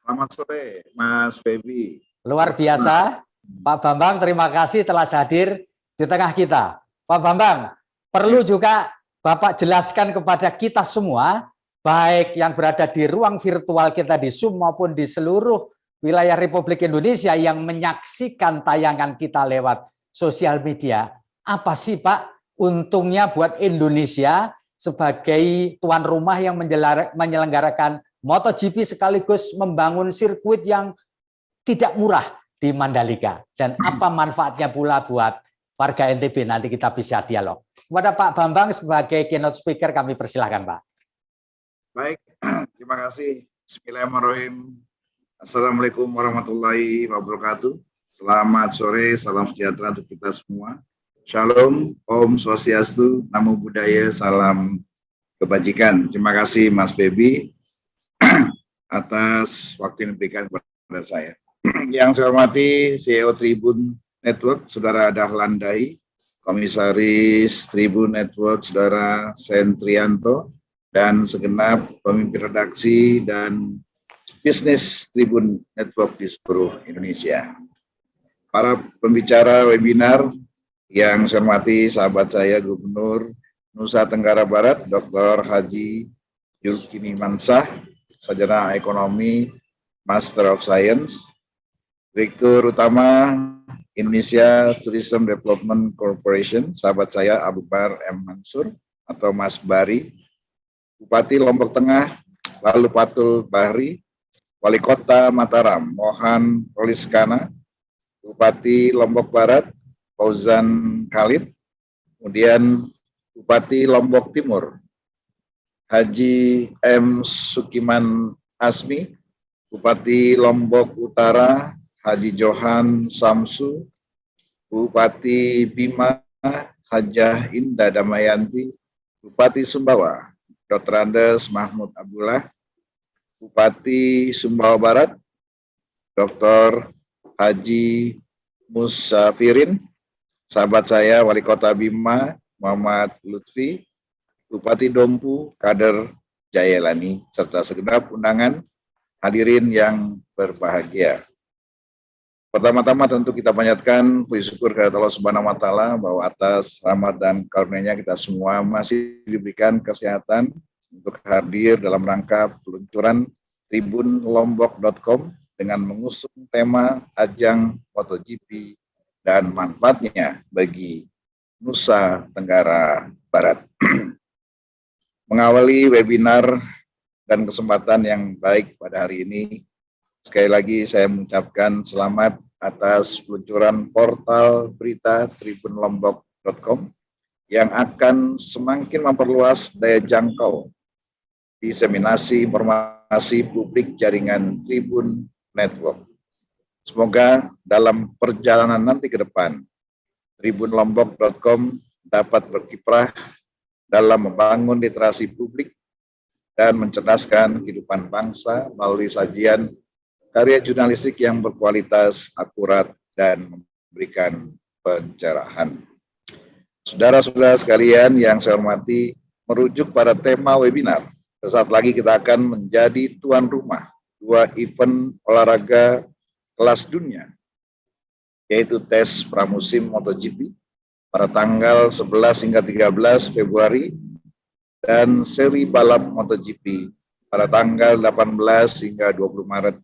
Selamat sore, Mas Febi. Luar biasa, Pak Bambang. Terima kasih telah hadir di tengah kita. Pak Bambang, perlu juga Bapak jelaskan kepada kita semua, baik yang berada di ruang virtual kita di Zoom maupun di seluruh wilayah Republik Indonesia yang menyaksikan tayangan kita lewat sosial media. Apa sih Pak untungnya buat Indonesia sebagai tuan rumah yang menyelenggarakan MotoGP sekaligus membangun sirkuit yang tidak murah di Mandalika, dan apa manfaatnya pula buat warga NTB? Nanti kita bisa dialog. Kepada Pak Bambang sebagai keynote speaker kami persilahkan Pak. Baik, terima kasih. Bismillahirrahmanirrahim. Assalamualaikum warahmatullahi wabarakatuh. Selamat sore, salam sejahtera untuk kita semua. Shalom, Om Swastiastu, Namo Buddhaya, salam kebajikan. Terima kasih Mas Febi atas waktu yang diberikan kepada saya. Yang saya hormati CEO Tribun Network, Saudara Dahlan Dahi, Komisaris Tribun Network, Saudara Sentrianto, dan segenap pemimpin redaksi dan bisnis Tribun Network di seluruh Indonesia. Para pembicara webinar yang saya hormati sahabat saya Gubernur Nusa Tenggara Barat, Dr. Haji Julkini Mansah, Sarjana Ekonomi, Master of Science, Direktur Utama Indonesia Tourism Development Corporation, sahabat saya Abu Bakar M. Mansur atau Mas Bari, Bupati Lombok Tengah, lalu Patul Bahri, Wali Kota Mataram, Mohan Roliskana, Bupati Lombok Barat, Fauzan Khalid, kemudian Bupati Lombok Timur, Haji M. Sukiman Asmi, Bupati Lombok Utara, Haji Johan Samsu, Bupati Bima, Hajah Indah Damayanti, Bupati Sumbawa, Dr. Andes Mahmud Abdullah, Bupati Sumbawa Barat, Dr. Haji Musafirin, sahabat saya Wali Kota Bima, Muhammad Lutfi, Bupati Dompu, Kader Jayalani, serta segenap undangan hadirin yang berbahagia. Pertama-tama tentu kita panjatkan puji syukur kepada Allah Subhanahu wa Ta'ala bahwa atas rahmat dan karunia-Nya kita semua masih diberikan kesehatan untuk hadir dalam rangka peluncuran tribunlombok.com dengan mengusung tema ajang MotoGP dan manfaatnya bagi Nusa Tenggara Barat. Mengawali webinar dan kesempatan yang baik pada hari ini, sekali lagi saya mengucapkan selamat atas peluncuran portal berita tribunlombok.com yang akan semakin memperluas daya jangkau diseminasi informasi publik jaringan Tribun Network. Semoga dalam perjalanan nanti ke depan, tribunlombok.com dapat berkiprah dalam membangun literasi publik dan mencerdaskan kehidupan bangsa melalui sajian karya jurnalistik yang berkualitas, akurat, dan memberikan pencerahan. Saudara-saudara sekalian yang saya hormati, merujuk pada tema webinar, sesaat lagi kita akan menjadi tuan rumah dua event olahraga kelas dunia, yaitu tes pramusim MotoGP pada tanggal 11 hingga 13 Februari dan seri balap MotoGP pada tanggal 18 hingga 20 Maret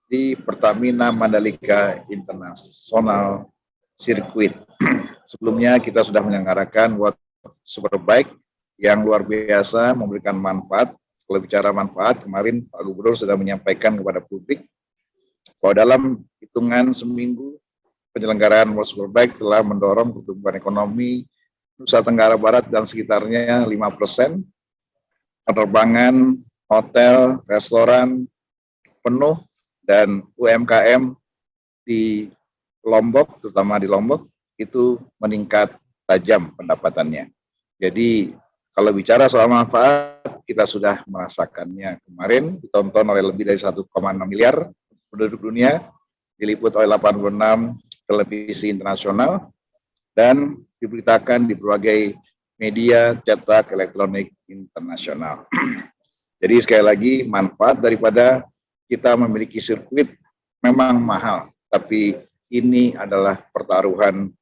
di Pertamina Mandalika International Circuit. Sebelumnya kita sudah menyelenggarakan World Superbike yang luar biasa memberikan manfaat. Kalau bicara manfaat, kemarin Pak Gubernur sudah menyampaikan kepada publik bahwa dalam hitungan seminggu penyelenggaraan World Superbike telah mendorong pertumbuhan ekonomi Nusa Tenggara Barat dan sekitarnya 5%, penerbangan, hotel, restoran penuh, dan UMKM di Lombok, terutama di Lombok, itu meningkat tajam pendapatannya. Jadi kalau bicara soal manfaat, kita sudah merasakannya. Kemarin ditonton oleh lebih dari 1,6 miliar penduduk dunia, diliput oleh 86 televisi internasional, dan diberitakan di berbagai media cetak elektronik internasional. Jadi sekali lagi, manfaat daripada kita memiliki sirkuit memang mahal, tapi ini adalah pertaruhan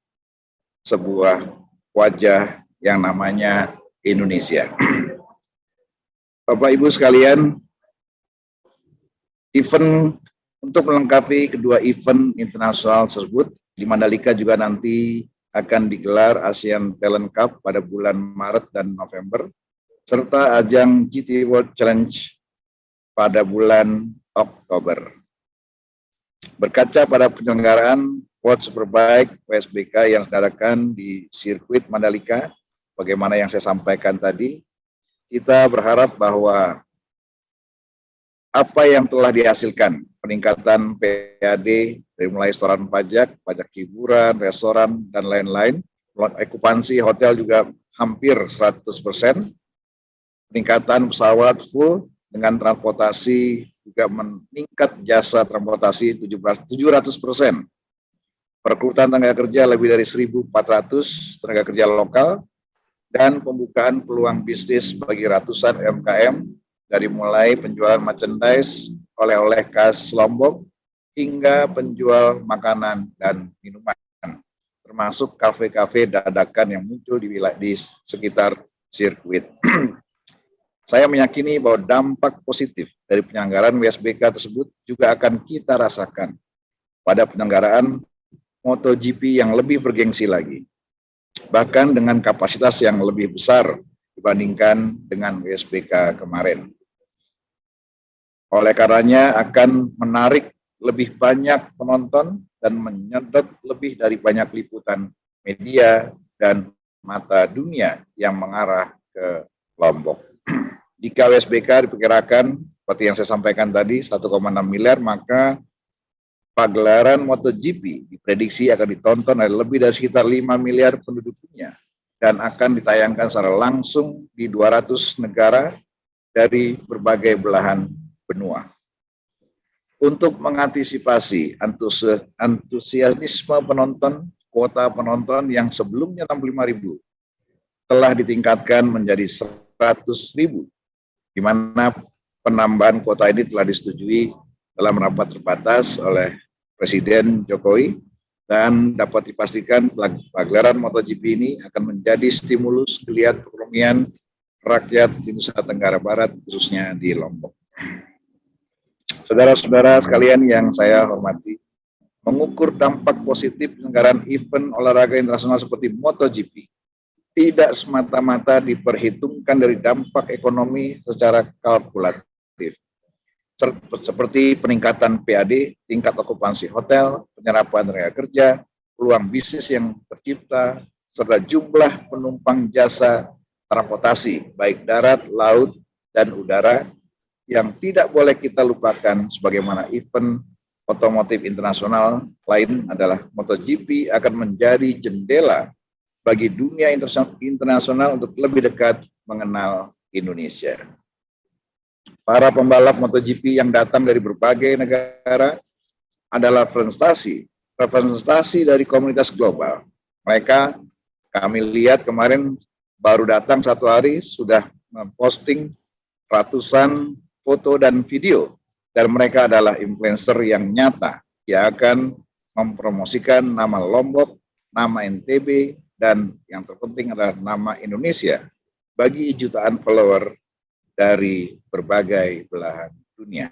sebuah wajah yang namanya Indonesia. Bapak Ibu sekalian, event untuk melengkapi kedua event internasional tersebut, di Mandalika juga nanti akan digelar ASEAN Talent Cup pada bulan Maret dan November, serta ajang GT World Challenge pada bulan Oktober. Berkaca pada penyelenggaraan World Superbike WSBK yang diadakan di sirkuit Mandalika, bagaimana yang saya sampaikan tadi, kita berharap bahwa apa yang telah dihasilkan, peningkatan PAD dari mulai setoran pajak, pajak hiburan, restoran, dan lain-lain, okupansi hotel juga hampir 100%, peningkatan pesawat full dengan transportasi juga meningkat jasa transportasi 700%, perekrutan tenaga kerja lebih dari 1.400 tenaga kerja lokal, dan pembukaan peluang bisnis bagi ratusan UMKM dari mulai penjualan merchandise, oleh-oleh khas Lombok, hingga penjual makanan dan minuman, termasuk kafe-kafe dadakan yang muncul di sekitar sirkuit. Saya meyakini bahwa dampak positif dari penyelenggaraan WSBK tersebut juga akan kita rasakan pada penyelenggaraan MotoGP yang lebih bergengsi lagi, bahkan dengan kapasitas yang lebih besar dibandingkan dengan WSBK kemarin. Oleh karenanya akan menarik lebih banyak penonton dan menyedot lebih dari banyak liputan media dan mata dunia yang mengarah ke Lombok. Jika WSBK diperkirakan, seperti yang saya sampaikan tadi, 1,6 miliar, maka pagelaran MotoGP diprediksi akan ditonton oleh lebih dari sekitar 5 miliar penduduk dunia dan akan ditayangkan secara langsung di 200 negara dari berbagai belahan benua. Untuk mengantisipasi antusiasme penonton, kuota penonton yang sebelumnya 65.000 telah ditingkatkan menjadi 100.000, di mana penambahan kuota ini telah disetujui dalam rapat terbatas oleh Presiden Jokowi, dan dapat dipastikan pagelaran MotoGP ini akan menjadi stimulus geliat perekonomian rakyat di Nusa Tenggara Barat, khususnya di Lombok. Saudara-saudara sekalian yang saya hormati, mengukur dampak positif penyelenggaraan event olahraga internasional seperti MotoGP tidak semata-mata diperhitungkan dari dampak ekonomi secara kalkulatif, seperti peningkatan PAD, tingkat okupansi hotel, penyerapan tenaga kerja, peluang bisnis yang tercipta, serta jumlah penumpang jasa transportasi, baik darat, laut, dan udara, yang tidak boleh kita lupakan sebagaimana event otomotif internasional lain adalah MotoGP akan menjadi jendela bagi dunia internasional untuk lebih dekat mengenal Indonesia. Para pembalap MotoGP yang datang dari berbagai negara adalah representasi dari komunitas global. Mereka, kami lihat kemarin baru datang 1 hari sudah memposting ratusan foto dan video, dan mereka adalah influencer yang nyata yang akan mempromosikan nama Lombok, nama NTB, dan yang terpenting adalah nama Indonesia bagi jutaan follower dari berbagai belahan dunia.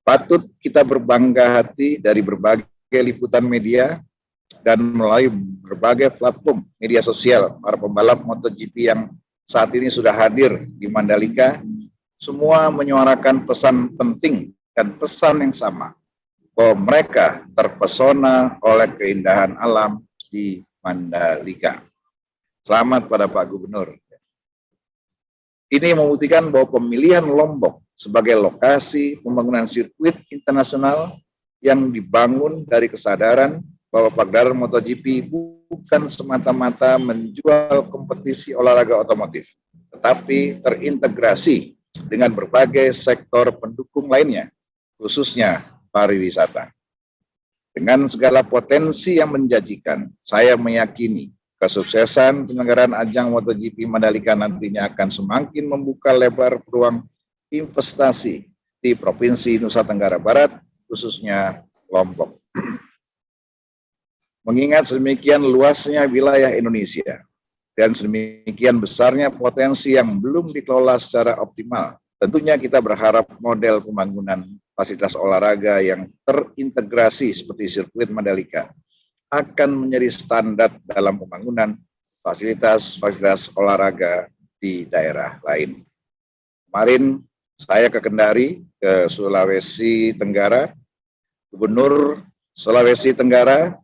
Patut kita berbangga hati dari berbagai liputan media dan melalui berbagai platform media sosial, para pembalap MotoGP yang saat ini sudah hadir di Mandalika, semua menyuarakan pesan penting dan pesan yang sama, bahwa mereka terpesona oleh keindahan alam di Mandalika. Selamat pada Pak Gubernur. Ini membuktikan bahwa pemilihan Lombok sebagai lokasi pembangunan sirkuit internasional yang dibangun dari kesadaran bahwa pagelaran MotoGP bukan semata-mata menjual kompetisi olahraga otomotif, tetapi terintegrasi dengan berbagai sektor pendukung lainnya, khususnya pariwisata. Dengan segala potensi yang menjanjikan, saya meyakini kesuksesan penyelenggaraan ajang MotoGP Mandalika nantinya akan semakin membuka lebar peluang investasi di Provinsi Nusa Tenggara Barat, khususnya Lombok. Mengingat sedemikian luasnya wilayah Indonesia dan sedemikian besarnya potensi yang belum dikelola secara optimal, tentunya kita berharap model pembangunan fasilitas olahraga yang terintegrasi seperti sirkuit Mandalika akan menjadi standar dalam pembangunan fasilitas olahraga di daerah lain. Kemarin saya ke Kendari, ke Sulawesi Tenggara. Gubernur Sulawesi Tenggara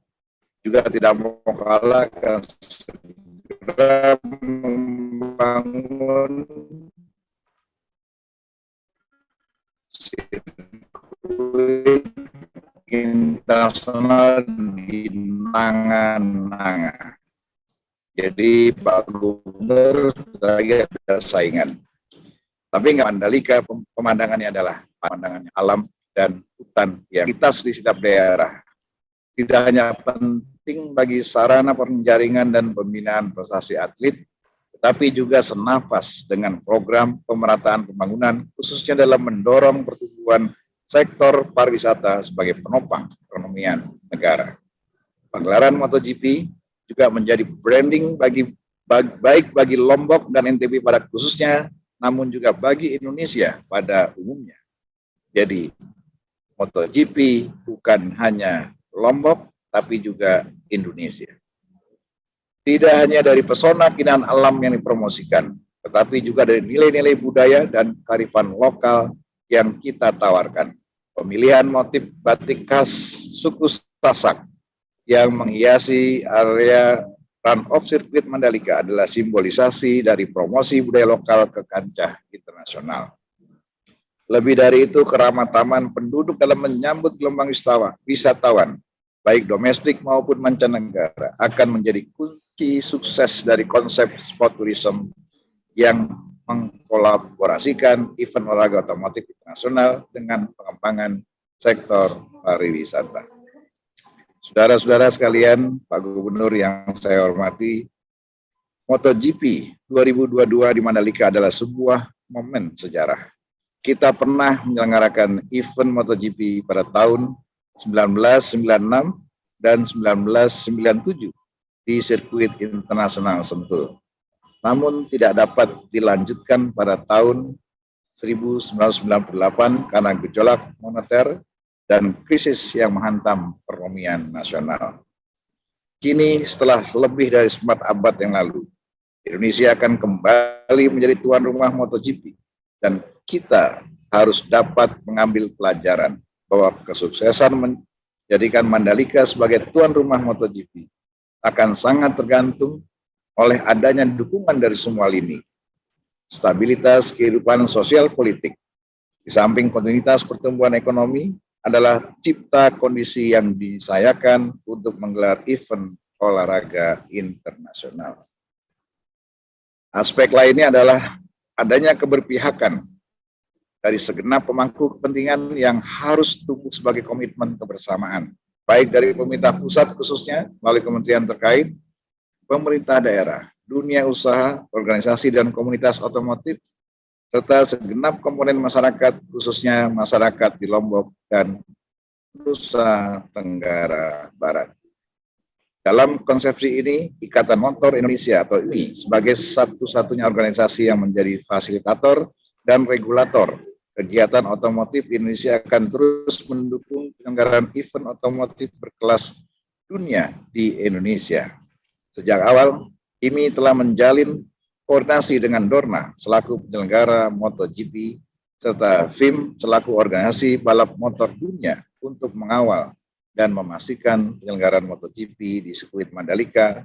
juga tidak mau kalah, akan segera membangun sirkuit internasional di Nanga-Nanga. Jadi Pak Gubernur lagi ada saingan. Tapi nggak Mandalika, pemandangannya adalah pemandangannya alam dan hutan yang kita di setiap daerah. Tidak hanya penting bagi sarana penjaringan dan pembinaan prestasi atlet, tetapi juga senafas dengan program pemerataan pembangunan, khususnya dalam mendorong pertumbuhan sektor pariwisata sebagai penopang perekonomian negara. Pagelaran MotoGP juga menjadi branding baik bagi Lombok dan NTB pada khususnya, namun juga bagi Indonesia pada umumnya. Jadi, MotoGP bukan hanya Lombok, tapi juga Indonesia. Tidak hanya dari pesona keindahan alam yang dipromosikan, tetapi juga dari nilai-nilai budaya dan kearifan lokal yang kita tawarkan. Pemilihan motif batik khas suku Sasak yang menghiasi area run-off sirkuit Mandalika adalah simbolisasi dari promosi budaya lokal ke kancah internasional. Lebih dari itu, keramataman penduduk dalam menyambut gelombang wisatawan, baik domestik maupun mancanegara, akan menjadi kunci sukses dari konsep sport tourism yang mengkolaborasikan event olahraga otomotif internasional dengan pengembangan sektor pariwisata. Saudara-saudara sekalian, Pak Gubernur yang saya hormati, MotoGP 2022 di Mandalika adalah sebuah momen sejarah. Kita pernah menyelenggarakan event MotoGP pada tahun 1996 dan 1997 di sirkuit internasional Sentul. Namun tidak dapat dilanjutkan pada tahun 1998 karena gejolak moneter dan krisis yang menghantam perekonomian nasional. Kini setelah lebih dari 4 abad yang lalu, Indonesia akan kembali menjadi tuan rumah MotoGP dan kita harus dapat mengambil pelajaran bahwa kesuksesan menjadikan Mandalika sebagai tuan rumah MotoGP akan sangat tergantung oleh adanya dukungan dari semua lini. Stabilitas kehidupan sosial politik, di samping kontinuitas pertumbuhan ekonomi, adalah cipta kondisi yang disayakan untuk menggelar event olahraga internasional. Aspek lainnya adalah adanya keberpihakan dari segenap pemangku kepentingan yang harus tumbuh sebagai komitmen kebersamaan, baik dari pemerintah pusat khususnya melalui kementerian terkait, pemerintah daerah, dunia usaha, organisasi dan komunitas otomotif, serta segenap komponen masyarakat, khususnya masyarakat di Lombok dan Nusa Tenggara Barat. Dalam konsepsi ini, Ikatan Motor Indonesia atau IMI sebagai satu-satunya organisasi yang menjadi fasilitator dan regulator kegiatan otomotif Indonesia akan terus mendukung penyelenggaraan event otomotif berkelas dunia di Indonesia. Sejak awal, IMI telah menjalin koordinasi dengan Dorna selaku penyelenggara MotoGP serta FIM selaku organisasi balap motor dunia untuk mengawal dan memastikan penyelenggaraan MotoGP di sirkuit Mandalika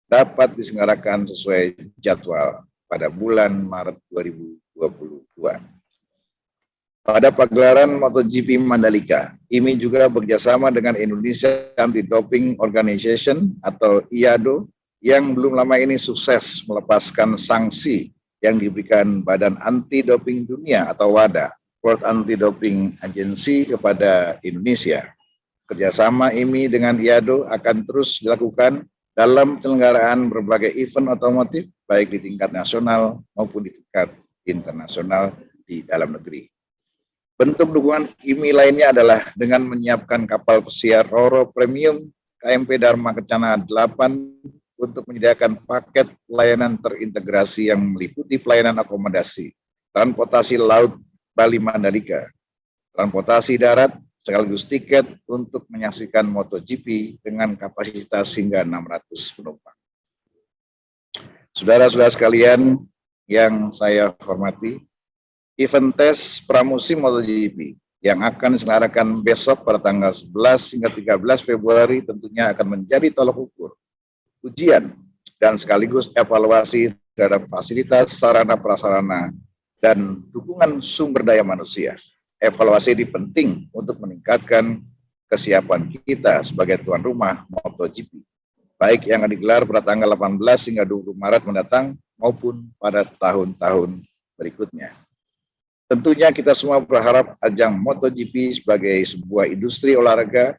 dapat diselenggarakan sesuai jadwal pada bulan Maret 2022. Pada pagelaran MotoGP Mandalika, IMI juga bekerjasama dengan Indonesia Anti-Doping Organization atau IADO yang belum lama ini sukses melepaskan sanksi yang diberikan Badan Anti-Doping Dunia atau WADA, World Anti-Doping Agency kepada Indonesia. Kerjasama IMI dengan IADO akan terus dilakukan dalam penyelenggaraan berbagai event otomotif, baik di tingkat nasional maupun di tingkat internasional di dalam negeri. Bentuk dukungan IMI lainnya adalah dengan menyiapkan kapal pesiar Roro Premium KMP Dharma Kencana 8 untuk menyediakan paket pelayanan terintegrasi yang meliputi pelayanan akomodasi, transportasi laut Bali Mandalika, transportasi darat, sekaligus tiket untuk menyaksikan MotoGP dengan kapasitas hingga 600 penumpang. Saudara-saudara sekalian yang saya hormati, event tes pramusim MotoGP yang akan diselenggarakan besok pada tanggal 11 hingga 13 Februari tentunya akan menjadi tolok ukur, ujian, dan sekaligus evaluasi terhadap fasilitas, sarana prasarana, dan dukungan sumber daya manusia. Evaluasi ini penting untuk meningkatkan kesiapan kita sebagai tuan rumah MotoGP, baik yang akan digelar pada tanggal 18 hingga 20 Maret mendatang maupun pada tahun-tahun berikutnya. Tentunya kita semua berharap ajang MotoGP sebagai sebuah industri olahraga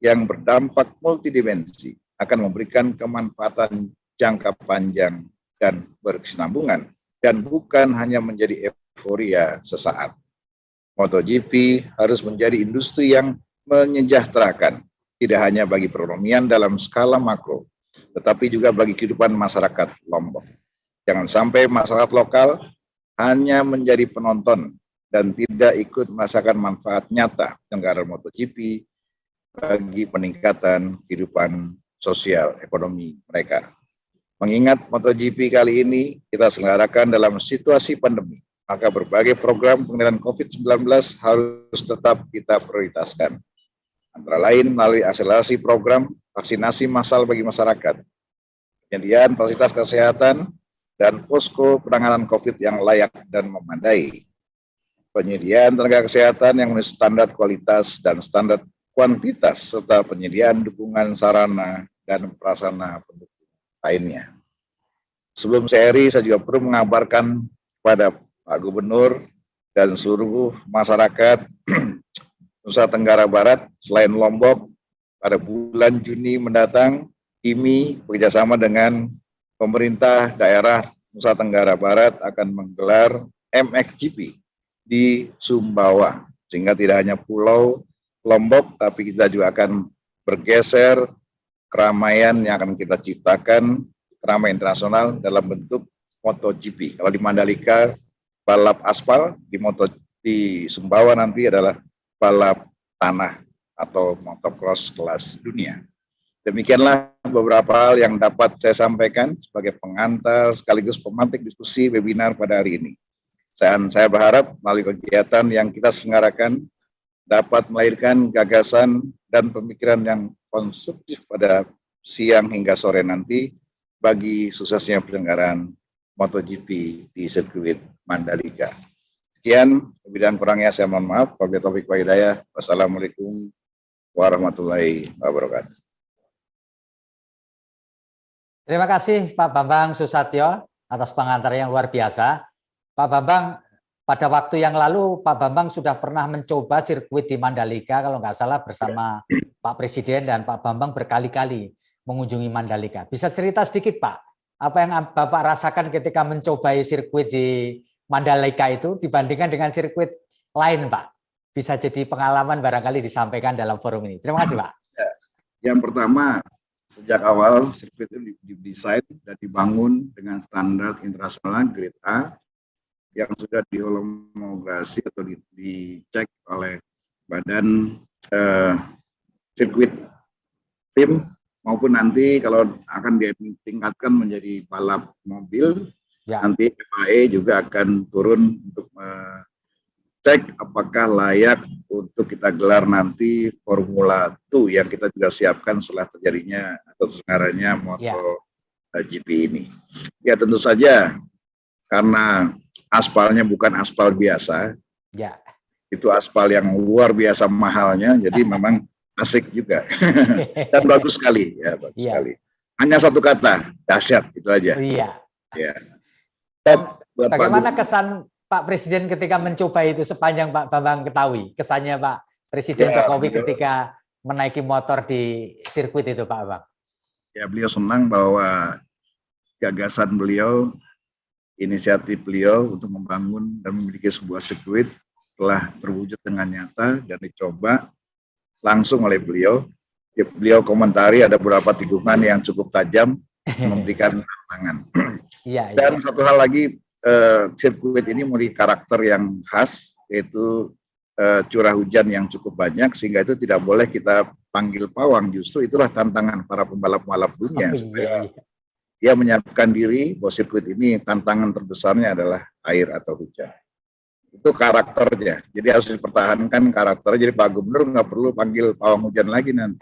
yang berdampak multidimensi akan memberikan kemanfaatan jangka panjang dan berkesinambungan, dan bukan hanya menjadi euforia sesaat. MotoGP harus menjadi industri yang menyejahterakan, tidak hanya bagi perekonomian dalam skala makro, tetapi juga bagi kehidupan masyarakat Lombok. Jangan sampai masyarakat lokal hanya menjadi penonton dan tidak ikut merasakan manfaat nyata penyelenggaraan MotoGP bagi peningkatan kehidupan sosial ekonomi mereka. Mengingat MotoGP kali ini kita selenggarakan dalam situasi pandemi, maka berbagai program pengendalian COVID-19 harus tetap kita prioritaskan. Antara lain melalui akselerasi program vaksinasi massal bagi masyarakat, penyediaan fasilitas kesehatan, dan posko penanganan COVID yang layak dan memadai, penyediaan tenaga kesehatan yang memenuhi standar kualitas dan standar kuantitas, serta penyediaan dukungan sarana dan prasarana pendukung lainnya. Sebelum saya akhiri, saya juga perlu mengabarkan kepada Pak Gubernur dan seluruh masyarakat Nusa Tenggara Barat, selain Lombok, pada bulan Juni mendatang, IMI bekerjasama dengan pemerintah daerah Nusa Tenggara Barat akan menggelar MXGP di Sumbawa, sehingga tidak hanya pulau Lombok, tapi kita juga akan bergeser keramaian yang akan kita ciptakan, keramaian internasional dalam bentuk MotoGP. Kalau di Mandalika balap aspal, di Sumbawa nanti adalah balap tanah atau motocross kelas dunia. Demikianlah beberapa hal yang dapat saya sampaikan sebagai pengantar sekaligus pemantik diskusi webinar pada hari ini. Saya berharap melalui kegiatan yang kita selenggarakan dapat melahirkan gagasan dan pemikiran yang konstruktif pada siang hingga sore nanti bagi suksesnya penyelenggaraan MotoGP di sirkuit Mandalika. Sekian, lebih dan kurangnya saya mohon maaf. Wabillahi taufiq wal hidayah. Wassalamualaikum warahmatullahi wabarakatuh. Terima kasih Pak Bambang Susatyo atas pengantar yang luar biasa. Pak Bambang, pada waktu yang lalu Pak Bambang sudah pernah mencoba sirkuit di Mandalika, kalau nggak salah bersama Pak Presiden, dan Pak Bambang berkali-kali mengunjungi Mandalika. Bisa cerita sedikit Pak, apa yang Bapak rasakan ketika mencobai sirkuit di Mandalika itu dibandingkan dengan sirkuit lain Pak? Bisa jadi pengalaman barangkali disampaikan dalam forum ini. Terima kasih Pak. Yang pertama, sejak awal sirkuit itu didesain dan dibangun dengan standar internasional grade A yang sudah dihomologasi atau dicek oleh Badan Sirkuit Tim, maupun nanti kalau akan ditingkatkan menjadi balap mobil, ya, nanti FIA juga akan turun untuk cek apakah layak untuk kita gelar nanti Formula 2 yang kita juga siapkan setelah terjadinya atau sebenarnya MotoGP ini. Ya tentu saja karena aspalnya bukan aspal biasa, ya, itu aspal yang luar biasa mahalnya, jadi memang asik juga dan bagus sekali, ya bagus sekali. Hanya satu kata, dahsyat, itu aja. Iya. Ya. Dan bagaimana kesan Pak Presiden ketika mencoba itu sepanjang Pak Bambang ketahui, kesannya Pak Presiden Jokowi ketika menaiki motor di sirkuit itu Pak Bambang? Ya beliau senang bahwa gagasan beliau, inisiatif beliau untuk membangun dan memiliki sebuah sirkuit telah terwujud dengan nyata dan dicoba langsung oleh beliau. Beliau komentari ada beberapa tikungan yang cukup tajam, memberikan tantangan. Iya, iya. Dan satu hal lagi, sirkuit ini memiliki karakter yang khas, yaitu curah hujan yang cukup banyak, sehingga itu tidak boleh kita panggil pawang. Justru itulah tantangan para pembalap-pembalap dunia, supaya dia menyiapkan diri bahwa sirkuit ini tantangan terbesarnya adalah air atau hujan. Itu karakternya, jadi harus dipertahankan karakternya. Jadi Pak Gubernur nggak perlu panggil pawang hujan lagi nanti.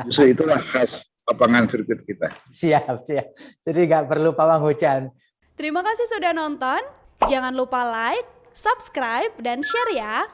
Justru itulah khas lapangan sirkuit kita. Siap, siap. Jadi nggak perlu pawang hujan. Terima kasih sudah nonton. Jangan lupa like, subscribe, dan share ya.